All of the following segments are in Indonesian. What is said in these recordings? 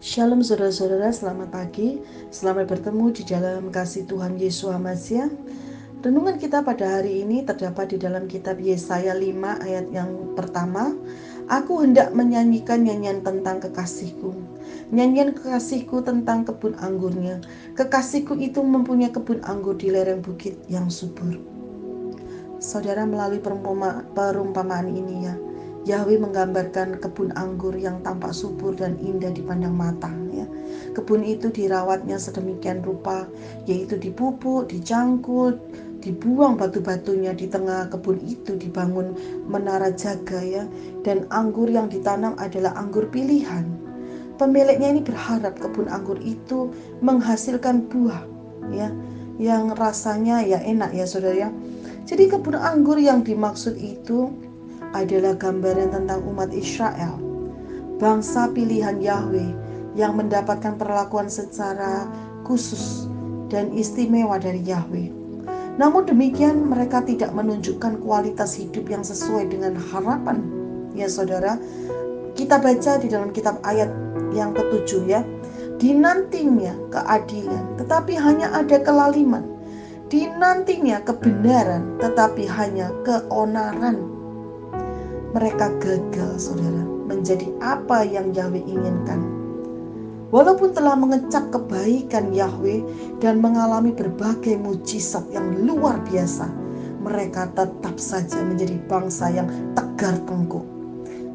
Shalom saudara-saudara, selamat pagi. Selamat bertemu di dalam kasih Tuhan Yesus Hamasiah. Renungan kita pada hari ini terdapat di dalam kitab Yesaya 5 ayat yang pertama. Aku hendak menyanyikan nyanyian tentang kekasihku. Nyanyian kekasihku tentang kebun anggurnya. Kekasihku itu mempunyai kebun anggur di lereng bukit yang subur. Saudara, melalui perumpamaan ini Yahweh menggambarkan kebun anggur yang tampak subur dan indah dipandang mata. Kebun itu dirawatnya sedemikian rupa, yaitu dipupuk, dicangkul, dibuang batu-batunya. Di tengah kebun itu dibangun menara jaga dan anggur yang ditanam adalah anggur pilihan. Pemiliknya ini berharap kebun anggur itu menghasilkan buah yang rasanya enak saudara. Jadi kebun anggur yang dimaksud itu adalah gambaran tentang umat Israel, bangsa pilihan Yahweh yang mendapatkan perlakuan secara khusus dan istimewa dari Yahweh. Namun demikian mereka tidak menunjukkan kualitas hidup yang sesuai dengan harapan. Saudara, kita baca di dalam kitab ayat yang ke-7 dinantinya keadilan tetapi hanya ada kelaliman, dinantinya kebenaran tetapi hanya keonaran. Mereka gagal, saudara, menjadi apa yang Yahweh inginkan. Walaupun telah mengecap kebaikan Yahweh dan mengalami berbagai mujizat yang luar biasa, mereka tetap saja menjadi bangsa yang tegar tengkuk.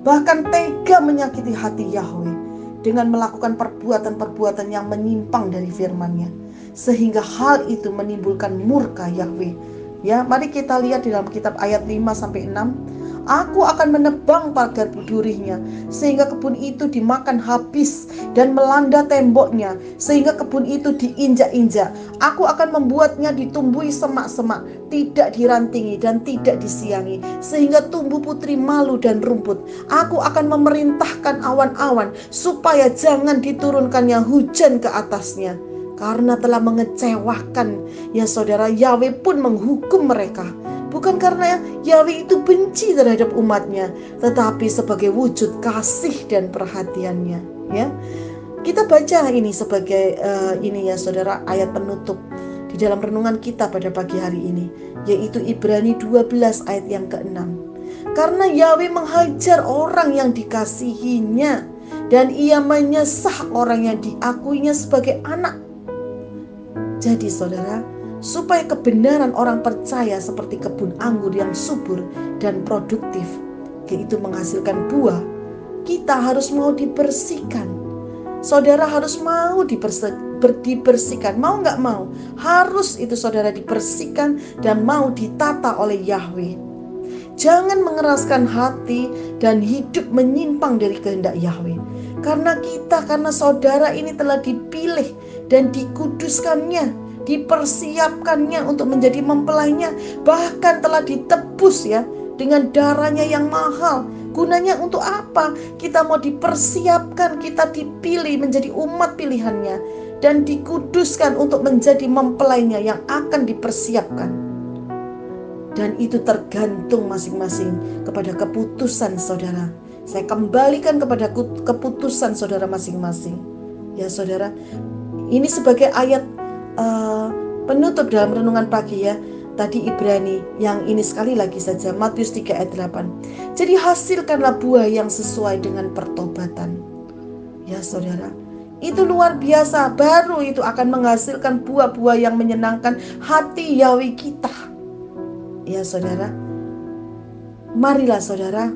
Bahkan tega menyakiti hati Yahweh dengan melakukan perbuatan-perbuatan yang menyimpang dari firman-Nya, sehingga hal itu menimbulkan murka Yahweh. Mari kita lihat di dalam kitab ayat 5-6. Aku akan menebang pagar durinya sehingga kebun itu dimakan habis dan melanda temboknya sehingga kebun itu diinjak-injak. Aku akan membuatnya ditumbuhi semak-semak, tidak dirantingi dan tidak disiangi, sehingga tumbuh putri malu dan rumput. Aku akan memerintahkan awan-awan supaya jangan diturunkannya hujan ke atasnya. Karena telah mengecewakan saudara, Yahweh pun menghukum mereka. Bukan karena Yahweh itu benci terhadap umatnya, tetapi sebagai wujud kasih dan perhatiannya. Kita baca ini sebagai saudara, ayat penutup di dalam renungan kita pada pagi hari ini, yaitu Ibrani 12 ayat yang ke-6. Karena Yahweh menghajar orang yang dikasihinya dan ia menyesah orang yang diakuinya sebagai anak. Jadi saudara, supaya kebenaran orang percaya seperti kebun anggur yang subur dan produktif, yaitu menghasilkan buah, kita harus mau dibersihkan. Saudara harus mau dibersihkan, mau gak mau, harus itu saudara dibersihkan dan mau ditata oleh Yahweh. Jangan mengeraskan hati dan hidup menyimpang dari kehendak Yahweh. Karena saudara ini telah dipilih dan dikuduskannya, dipersiapkannya untuk menjadi mempelainya, bahkan telah ditebus dengan darahnya yang mahal. Gunanya untuk apa? Kita mau dipersiapkan, kita dipilih menjadi umat pilihannya dan dikuduskan untuk menjadi mempelainya yang akan dipersiapkan. Dan itu tergantung masing-masing kepada keputusan saudara. Saya kembalikan kepada keputusan saudara masing-masing. Saudara, ini sebagai ayat penutup dalam renungan pagi tadi Ibrani, yang ini sekali lagi saja Matius 3 ayat 8. Jadi hasilkanlah buah yang sesuai dengan pertobatan. Saudara, itu luar biasa. Baru itu akan menghasilkan buah-buah yang menyenangkan hati Yahweh kita. Saudara, marilah saudara,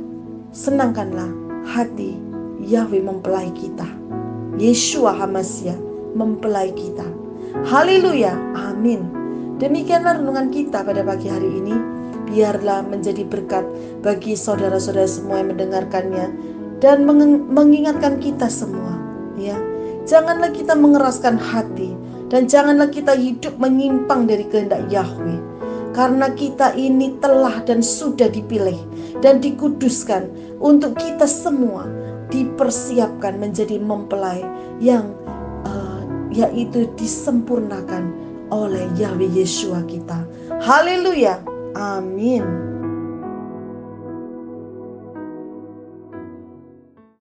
senangkanlah hati Yahweh mempelai kita. Yeshua Hamasiah mempelai kita. Haleluya, amin. Demikianlah renungan kita pada pagi hari ini. Biarlah menjadi berkat bagi saudara-saudara semua yang mendengarkannya dan mengingatkan kita semua. Janganlah kita mengeraskan hati dan janganlah kita hidup menyimpang dari kehendak Yahweh. Karena kita ini telah dan sudah dipilih dan dikuduskan untuk kita semua dipersiapkan menjadi mempelai yang yaitu disempurnakan oleh Yahweh Yeshua kita. Haleluya, amin.